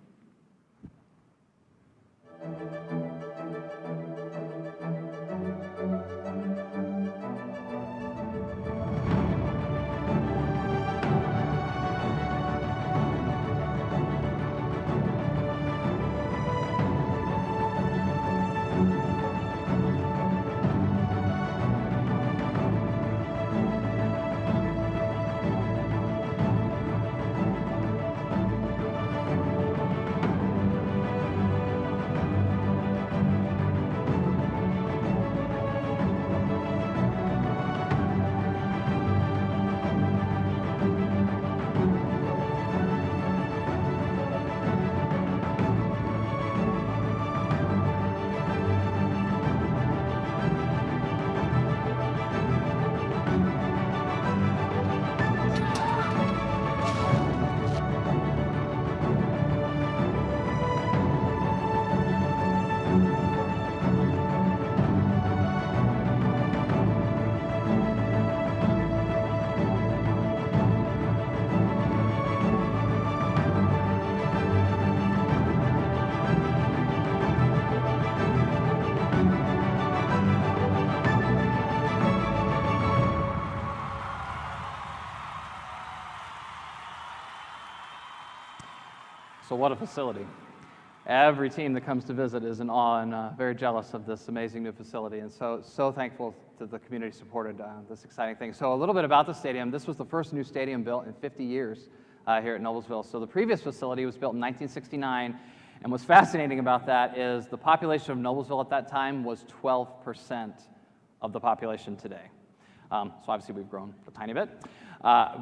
B: So what a facility. Every team that comes to visit is in awe and very jealous of this amazing new facility, and so thankful that the community supported this exciting thing. So a little bit about the stadium. This was the first new stadium built in 50 years here at Noblesville. So the previous facility was built in 1969, and what's fascinating about that is the population of Noblesville at that time was 12% of the population today. So obviously we've grown a tiny bit.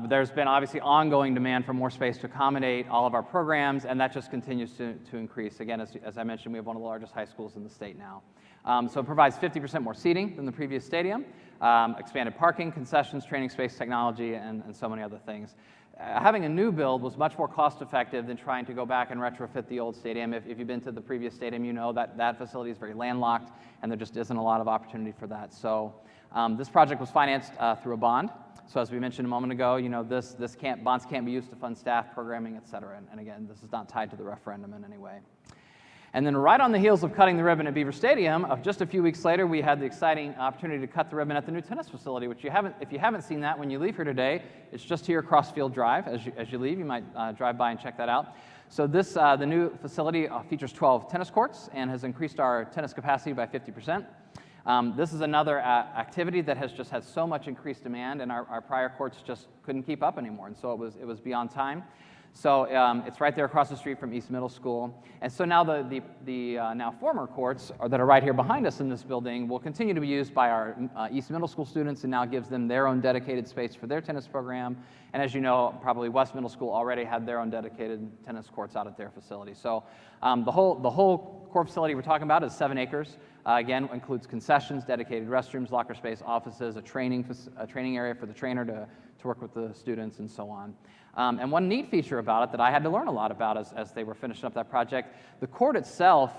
B: There's been obviously ongoing demand for more space to accommodate all of our programs, and that just continues to increase. Again, as I mentioned, we have one of the largest high schools in the state now. So it provides 50% more seating than the previous stadium, expanded parking, concessions, training space, technology, and so many other things. Having a new build was much more cost effective than trying to go back and retrofit the old stadium. If you've been to the previous stadium, you know that that facility is very landlocked, and there just isn't a lot of opportunity for that. So this project was financed through a bond. So as we mentioned a moment ago, you know, bonds can't be used to fund staff, programming, et cetera. And again, this is not tied to the referendum in any way. And then right on the heels of cutting the ribbon at Beaver Stadium, just a few weeks later, we had the exciting opportunity to cut the ribbon at the new tennis facility, which if you haven't seen that when you leave here today, it's just here across Field Drive. As you leave, you might drive by and check that out. So the new facility features 12 tennis courts and has increased our tennis capacity by 50%. This is another activity that has just had so much increased demand, and our prior courts just couldn't keep up anymore, and so it was beyond time. So it's right there across the street from East Middle School. And so now the now former courts that are right here behind us in this building will continue to be used by our East Middle School students, and now gives them their own dedicated space for their tennis program. And as you know, probably West Middle School already had their own dedicated tennis courts out at their facility. So the whole court facility we're talking about is 7 acres. Again, includes concessions, dedicated restrooms, locker space, offices, a training area for the trainer to work with the students, and so on. And one neat feature about it that I had to learn a lot about as they were finishing up that project, the court itself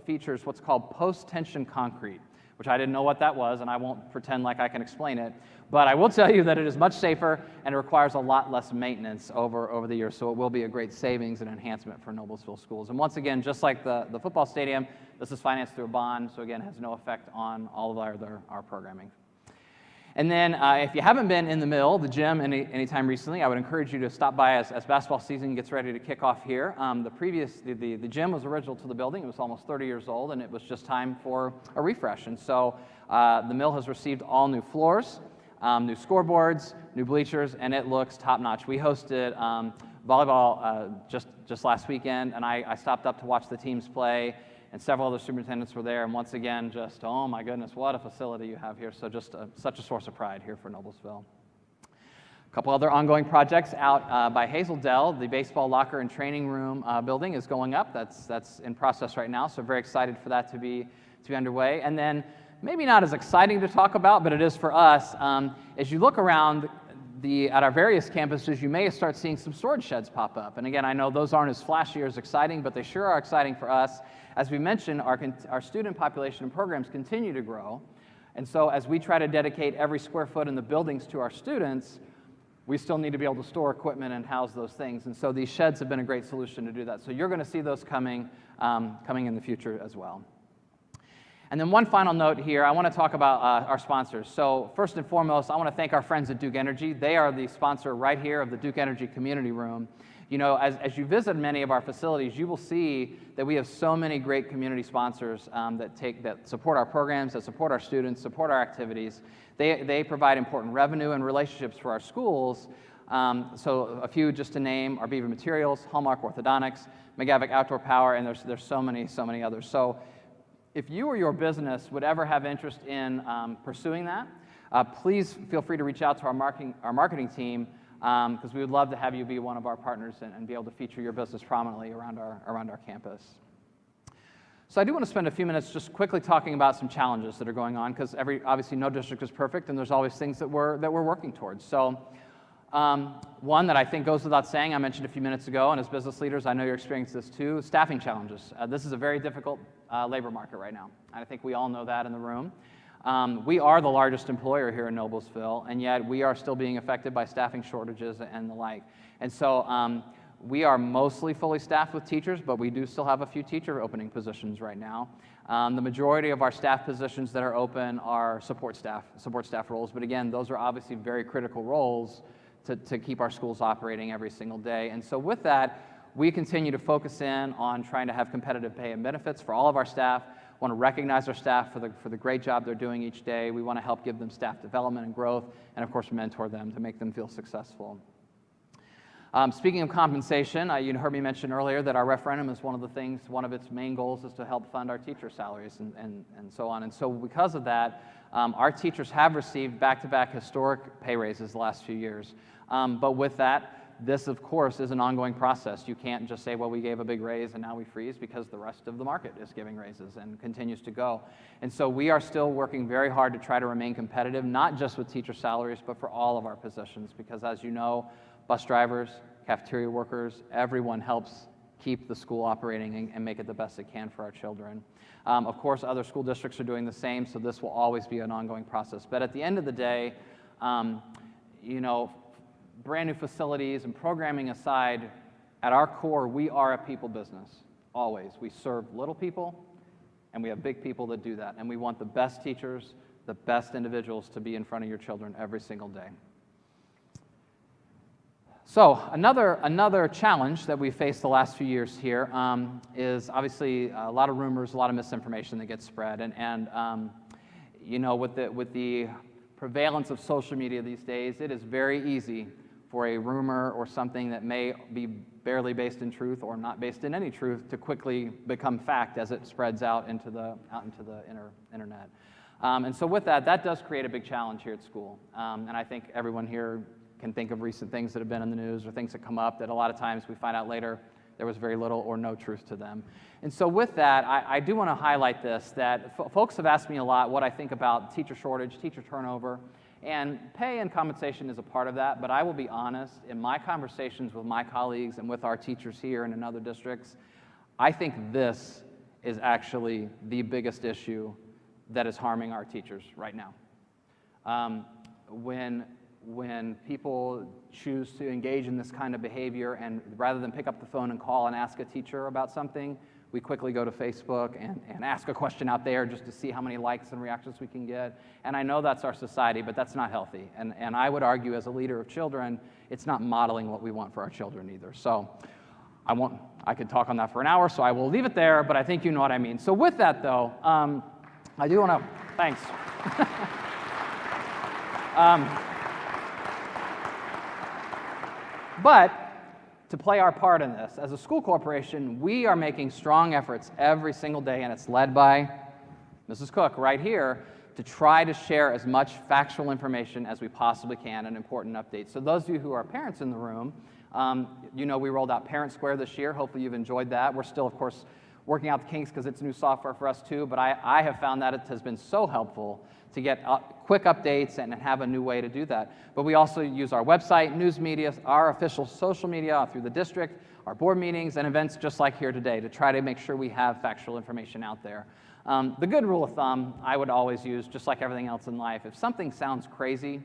B: features what's called post-tension concrete, which I didn't know what that was, and I won't pretend like I can explain it. But I will tell you that it is much safer and it requires a lot less maintenance over the years, so it will be a great savings and enhancement for Noblesville schools. And once again, just like the football stadium, this is financed through a bond, so again, has no effect on all of our programming. And then if you haven't been in the mill, the gym, anytime recently, I would encourage you to stop by as basketball season gets ready to kick off here. The gym was original to the building. It was almost 30 years old, and it was just time for a refresh. And so the mill has received all new floors, new scoreboards, new bleachers, and it looks top-notch. We hosted volleyball just last weekend, and I stopped up to watch the teams play, and several other superintendents were there, and once again, just, oh my goodness, what a facility you have here. So just such a source of pride here for Noblesville. A couple other ongoing projects out by Hazel Dell. The baseball locker and training room building is going up. That's in process right now, so very excited for that to be underway. And then maybe not as exciting to talk about, but it is for us. As you look around at our various campuses, you may start seeing some storage sheds pop up. And again, I know those aren't as flashy or as exciting, but they sure are exciting for us. As we mentioned, our student population and programs continue to grow. And so as we try to dedicate every square foot in the buildings to our students, we still need to be able to store equipment and house those things. And so these sheds have been a great solution to do that. So you're going to see those coming in the future as well. And then one final note here, I want to talk about our sponsors. So first and foremost, I want to thank our friends at Duke Energy. They are the sponsor right here of the Duke Energy Community Room. You know, as you visit many of our facilities, you will see that we have so many great community sponsors that support our programs, that support our students, support our activities. They provide important revenue and relationships for our schools. So a few just to name are Beaver Materials, Hallmark Orthodontics, McGavick Outdoor Power, and there's so many others. So if you or your business would ever have interest in pursuing that, please feel free to reach out to our marketing team, because we would love to have you be one of our partners and be able to feature your business prominently around our campus. So I do want to spend a few minutes just quickly talking about some challenges that are going on, because obviously no district is perfect, and there's always things that we're working towards. So one that I think goes without saying, I mentioned a few minutes ago, and as business leaders, I know you're experiencing this too, staffing challenges. This is a very difficult labor market right now, and I think we all know that in the room. We are the largest employer here in Noblesville, and yet we are still being affected by staffing shortages and the like. And so we are mostly fully staffed with teachers, but we do still have a few teacher opening positions right now. The majority of our staff positions that are open are support staff roles, but again, those are obviously very critical roles to keep our schools operating every single day. And so with that, we continue to focus in on trying to have competitive pay and benefits for all of our staff. Want to recognize our staff for the great job they're doing each day. We want to help give them staff development and growth, and of course mentor them to make them feel successful. Speaking of compensation, you heard me mention earlier that our referendum is one of its main goals is to help fund our teacher salaries and so on. And so because of that, our teachers have received back-to-back historic pay raises the last few years. But with that, this, of course, is an ongoing process. You can't just say, well, we gave a big raise and now we freeze, because the rest of the market is giving raises and continues to go. And so we are still working very hard to try to remain competitive, not just with teacher salaries, but for all of our positions, because as you know, bus drivers, cafeteria workers, everyone helps keep the school operating and make it the best it can for our children. Of course, other school districts are doing the same, so this will always be an ongoing process. But at the end of the day, you know, brand new facilities and programming aside, at our core, we are a people business, always. We serve little people, and we have big people that do that. And we want the best teachers, the best individuals to be in front of your children every single day. So another challenge that we've faced the last few years here is obviously a lot of rumors, a lot of misinformation that gets spread. And you know, with the prevalence of social media these days, it is very easy for a rumor or something that may be barely based in truth or not based in any truth to quickly become fact as it spreads out into the internet. And so with that does create a big challenge here at school. And I think everyone here can think of recent things that have been in the news or things that come up that a lot of times we find out later there was very little or no truth to them. And so with that, I do want to highlight this, that folks have asked me a lot what I think about teacher shortage, teacher turnover, and pay and compensation is a part of that, but I will be honest, in my conversations with my colleagues and with our teachers here and in other districts, I think this is actually the biggest issue that is harming our teachers right now. When people choose to engage in this kind of behavior, and rather than pick up the phone and call and ask a teacher about something, we quickly go to Facebook and ask a question out there just to see how many likes and reactions we can get. And I know that's our society, but that's not healthy. And I would argue, as a leader of children, it's not modeling what we want for our children either. So I could talk on that for an hour, so I will leave it there, but I think you know what I mean. So with that, though, I do want to, thanks. But to play our part in this, as a school corporation, we are making strong efforts every single day, and it's led by Mrs. Cook right here, to try to share as much factual information as we possibly can and important updates. So those of you who are parents in the room, you know we rolled out Parent Square this year. Hopefully you've enjoyed that. We're still, of course, working out the kinks because it's new software for us too, but I have found that it has been so helpful to get quick updates and have a new way to do that. But we also use our website, news media, our official social media through the district, our board meetings, and events just like here today to try to make sure we have factual information out there. The good rule of thumb I would always use, just like everything else in life, if something sounds crazy,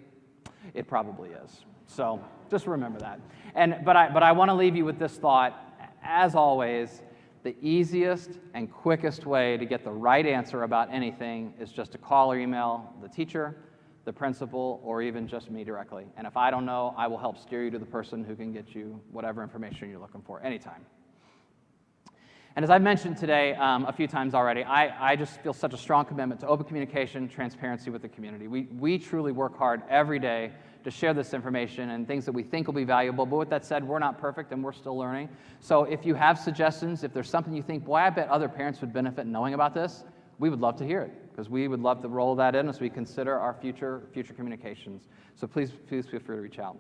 B: it probably is. So just remember that. But I want to leave you with this thought, as always, the easiest and quickest way to get the right answer about anything is just to call or email the teacher, the principal, or even just me directly. And if I don't know, I will help steer you to the person who can get you whatever information you're looking for anytime. And as I've mentioned today a few times already, I just feel such a strong commitment to open communication, transparency with the community. We truly work hard every day to share this information and things that we think will be valuable. But with that said, we're not perfect and we're still learning. So if you have suggestions, if there's something you think, boy, I bet other parents would benefit knowing about this, we would love to hear it, because we would love to roll that in as we consider our future communications. So please feel free to reach out.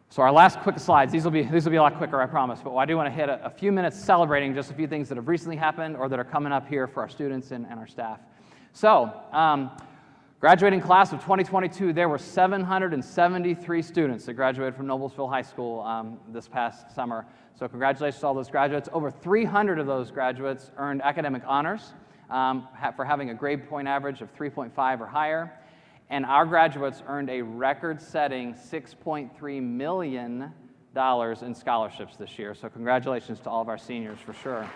B: So our last quick slides, these will be a lot quicker, I promise, but I do want to hit a few minutes celebrating just a few things that have recently happened or that are coming up here for our students and our staff. So, graduating class of 2022, there were 773 students that graduated from Noblesville High School this past summer. So congratulations to all those graduates. Over 300 of those graduates earned academic honors for having a grade point average of 3.5 or higher. And our graduates earned a record-setting $6.3 million in scholarships this year. So congratulations to all of our seniors for sure.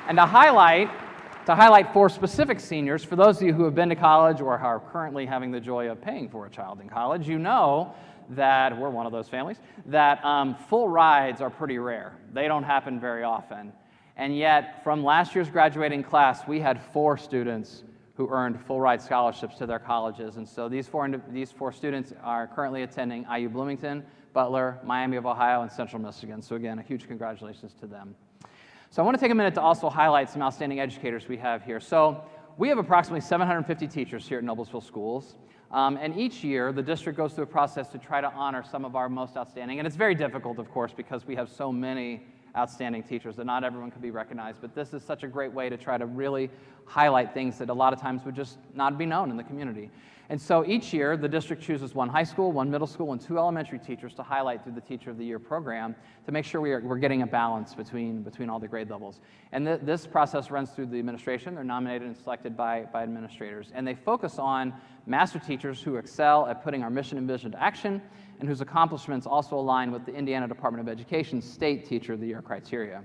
B: And to highlight 4 specific seniors, for those of you who have been to college or are currently having the joy of paying for a child in college, you know that we're one of those families, that full rides are pretty rare. They don't happen very often. And yet, from last year's graduating class, we had 4 students who earned full-ride scholarships to their colleges. And so these four students are currently attending IU Bloomington, Butler, Miami of Ohio, and Central Michigan. So again, a huge congratulations to them. So I want to take a minute to also highlight some outstanding educators we have here. So we have approximately 750 teachers here at Noblesville Schools. And each year, the district goes through a process to try to honor some of our most outstanding. And it's very difficult, of course, because we have so many outstanding teachers that not everyone can be recognized. But this is such a great way to try to really highlight things that a lot of times would just not be known in the community. And so each year, the district chooses one high school, one middle school, and 2 elementary teachers to highlight through the Teacher of the Year program to make sure we're getting a balance between all the grade levels. And this process runs through the administration. They're nominated and selected by administrators. And they focus on master teachers who excel at putting our mission and vision to action and whose accomplishments also align with the Indiana Department of Education's State Teacher of the Year criteria.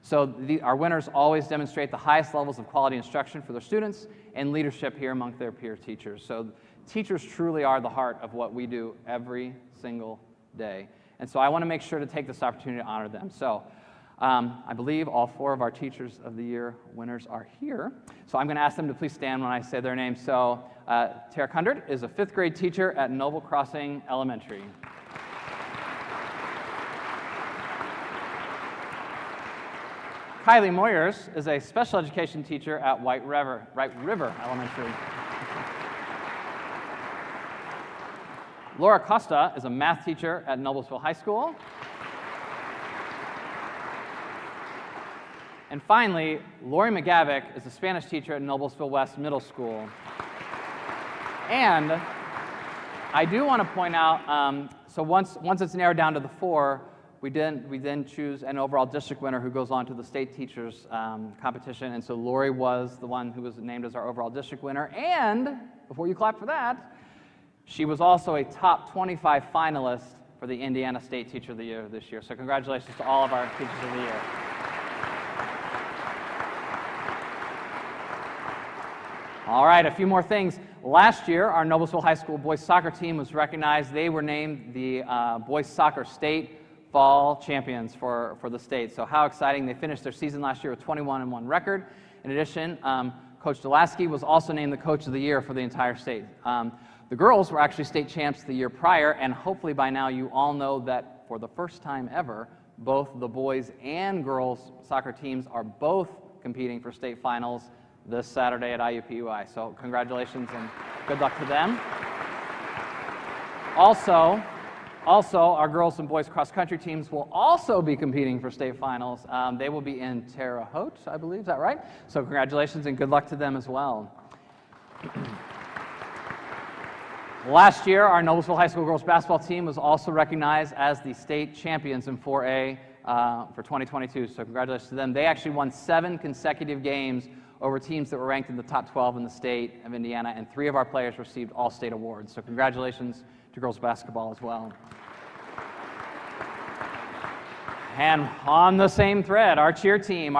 B: So our winners always demonstrate the highest levels of quality instruction for their students and leadership here among their peer teachers. So teachers truly are the heart of what we do every single day. And so I want to make sure to take this opportunity to honor them. So I believe all 4 of our Teachers of the Year winners are here. So I'm going to ask them to please stand when I say their names. So Tara Kundert is a 5th grade teacher at Noble Crossing Elementary. Kylie Moyers is a special education teacher at White River Elementary. Laura Costa is a math teacher at Noblesville High School. And finally, Lori McGavick is a Spanish teacher at Noblesville West Middle School. And I do want to point out, so once it's narrowed down to the 4, we then choose an overall district winner who goes on to the state teachers competition. And so Lori was the one who was named as our overall district winner. And before you clap for that, she was also a top 25 finalist for the Indiana State Teacher of the Year this year. So congratulations to all of our Teachers of the Year. All right, a few more things. Last year, our Noblesville High School boys soccer team was recognized. They were named the boys soccer state fall champions for the state. So how exciting. They finished their season last year with 21-1 record. In addition, Coach Delaski was also named the Coach of the Year for the entire state. The girls were actually state champs the year prior, and hopefully by now you all know that for the first time ever, both the boys and girls soccer teams are both competing for state finals this Saturday at IUPUI. So congratulations and good luck to them. Also, our girls and boys cross-country teams will also be competing for state finals. They will be in Terre Haute, I believe. Is that right? So congratulations and good luck to them as well. Last year, our Noblesville High School girls basketball team was also recognized as the state champions in 4A for 2022. So congratulations to them. They actually won 7 consecutive games over teams that were ranked in the top 12 in the state of Indiana, and 3 of our players received all-state awards. So congratulations to girls basketball as well. And on the same thread, our cheer team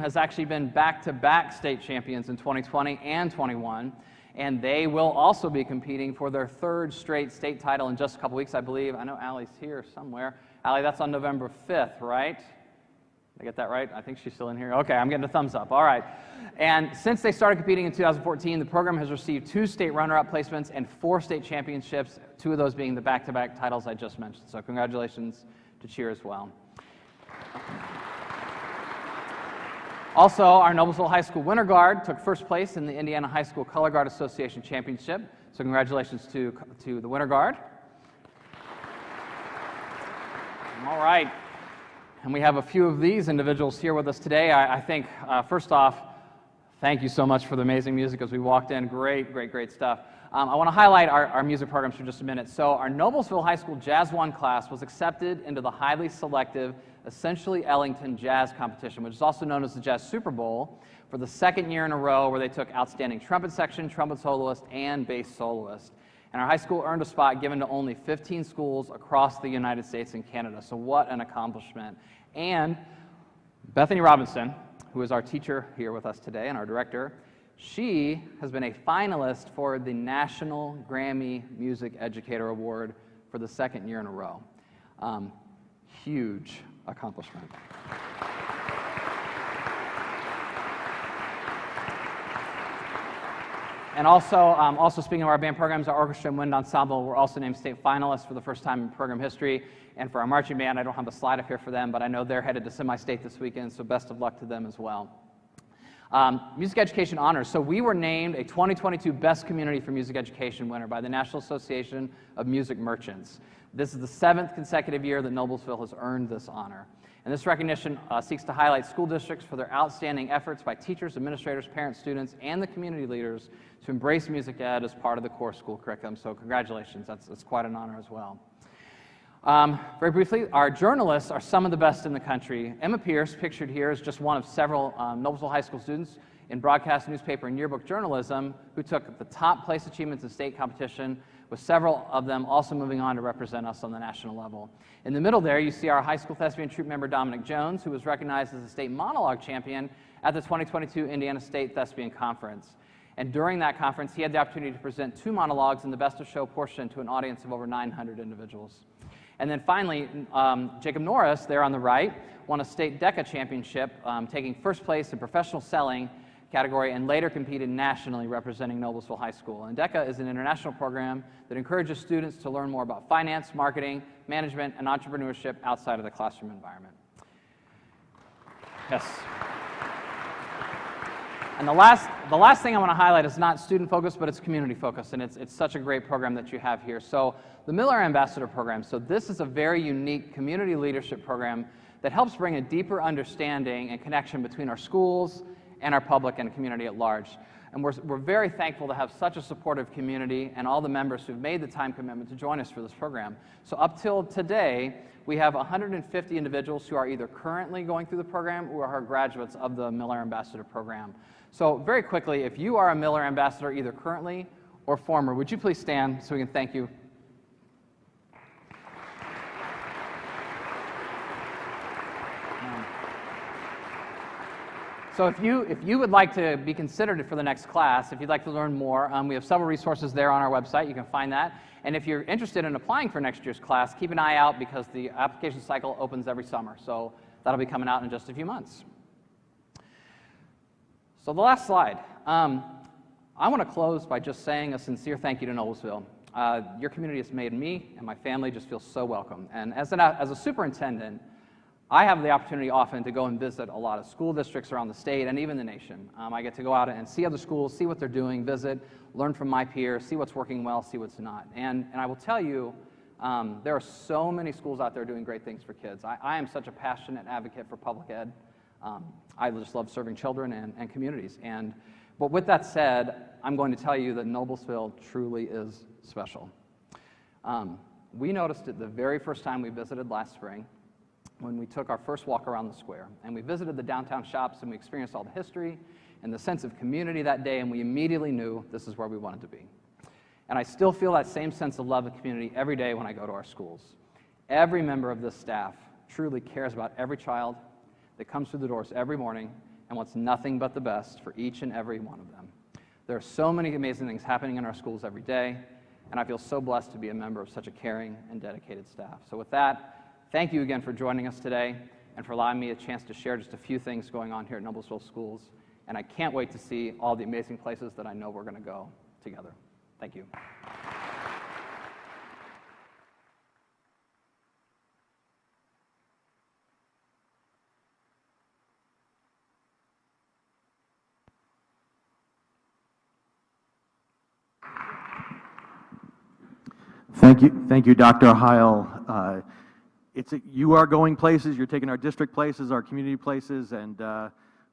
B: has actually been back-to-back state champions in 2020 and 21, and they will also be competing for their 3rd straight state title in just a couple weeks, I believe. I know Allie's here somewhere. Allie, that's on November 5th, right? Did I get that right? I think she's still in here. Okay, I'm getting a thumbs up. All right. And since they started competing in 2014, the program has received 2 state runner-up placements and 4 state championships, 2 of those being the back-to-back titles I just mentioned. So congratulations to cheer as well. Also, our Noblesville High School Winter Guard took 1st place in the Indiana High School Color Guard Association Championship. So congratulations to the Winter Guard. All right. And we have a few of these individuals here with us today. I think, first off, thank you so much for the amazing music as we walked in. Great, great, great stuff. I want to highlight our music programs for just a minute. So our Noblesville High School Jazz 1 class was accepted into the highly selective Essentially Ellington Jazz Competition, which is also known as the Jazz Super Bowl, for the 2nd year in a row, where they took Outstanding Trumpet Section, Trumpet Soloist, and Bass Soloist. And our high school earned a spot given to only 15 schools across the United States and Canada. So what an accomplishment. And Bethany Robinson, who is our teacher here with us today and our director, she has been a finalist for the National Grammy Music Educator Award for the 2nd year in a row. Huge accomplishment. And also speaking of our band programs, our orchestra and wind ensemble were also named state finalists for the first time in program history. And for our marching band, I don't have a slide up here for them, but I know they're headed to semi-state this weekend, so best of luck to them as well. Music education honors. So we were named a 2022 Best Community for Music Education winner by the National Association of Music Merchants. This is the 7th consecutive year that Noblesville has earned this honor. And this recognition seeks to highlight school districts for their outstanding efforts by teachers, administrators, parents, students, and the community leaders to embrace music ed as part of the core school curriculum. So congratulations, that's quite an honor as well. Very briefly, our journalists are some of the best in the country. Emma Pierce, pictured here, is just one of several Noblesville High School students in broadcast, newspaper, and yearbook journalism who took the top place achievements in state competition, with several of them also moving on to represent us on the national level. In the middle there, you see our high school thespian troupe member Dominic Jones, who was recognized as a state monologue champion at the 2022 Indiana State Thespian Conference. And during that conference, he had the opportunity to present 2 monologues in the Best of Show portion to an audience of over 900 individuals. And then finally, Jacob Norris, there on the right, won a state DECA championship, taking first place in professional selling category and later competed nationally representing Noblesville High School. And DECA is an international program that encourages students to learn more about finance, marketing, management, and entrepreneurship outside of the classroom environment. Yes. And the last thing I want to highlight is not student focused, but it's community focused, and it's such a great program that you have here. So the Miller Ambassador Program, so this is a very unique community leadership program that helps bring a deeper understanding and connection between our schools and our public and community at large. And we're very thankful to have such a supportive community and all the members who've made the time commitment to join us for this program. So up till today, we have 150 individuals who are either currently going through the program or are graduates of the Miller Ambassador Program. So very quickly, if you are a Miller Ambassador either currently or former, would you please stand so we can thank you? So if you would like to be considered for the next class, if you'd like to learn more, we have several resources there on our website. You can find that. And if you're interested in applying for next year's class, keep an eye out because the application cycle opens every summer. So that'll be coming out in just a few months. So the last slide. I want to close by just saying a sincere thank you to Noblesville. Your community has made me and my family just feel so welcome. And as a superintendent, I have the opportunity often to go and visit a lot of school districts around the state and even the nation. I get to go out and see other schools, see what they're doing, visit, learn from my peers, see what's working well, see what's not. And I will tell you, there are so many schools out there doing great things for kids. I am such a passionate advocate for public ed. I just love serving children and communities. But with that said, I'm going to tell you that Noblesville truly is special. We noticed it the very first time we visited last spring, when we took our first walk around the square. And we visited the downtown shops and we experienced all the history and the sense of community that day, and we immediately knew this is where we wanted to be. And I still feel that same sense of love and community every day when I go to our schools. Every member of this staff truly cares about every child that comes through the doors every morning and wants nothing but the best for each and every one of them. There are so many amazing things happening in our schools every day, and I feel so blessed to be a member of such a caring and dedicated staff. So with that, thank you again for joining us today and for allowing me a chance to share just a few things going on here at Noblesville Schools. And I can't wait to see all the amazing places that I know we're going to go together. Thank you.
A: Thank you, Dr. Hile. You are going places. You're taking our district places, our community places, and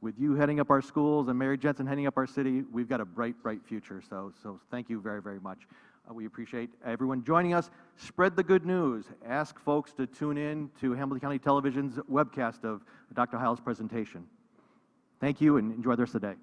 A: with you heading up our schools and Mary Jensen heading up our city, we've got a bright, bright future. So thank you very, very much. We appreciate everyone joining us. Spread the good news. Ask folks to tune in to Hamilton County Television's webcast of Dr. Hile's presentation. Thank you, and enjoy the rest of the day.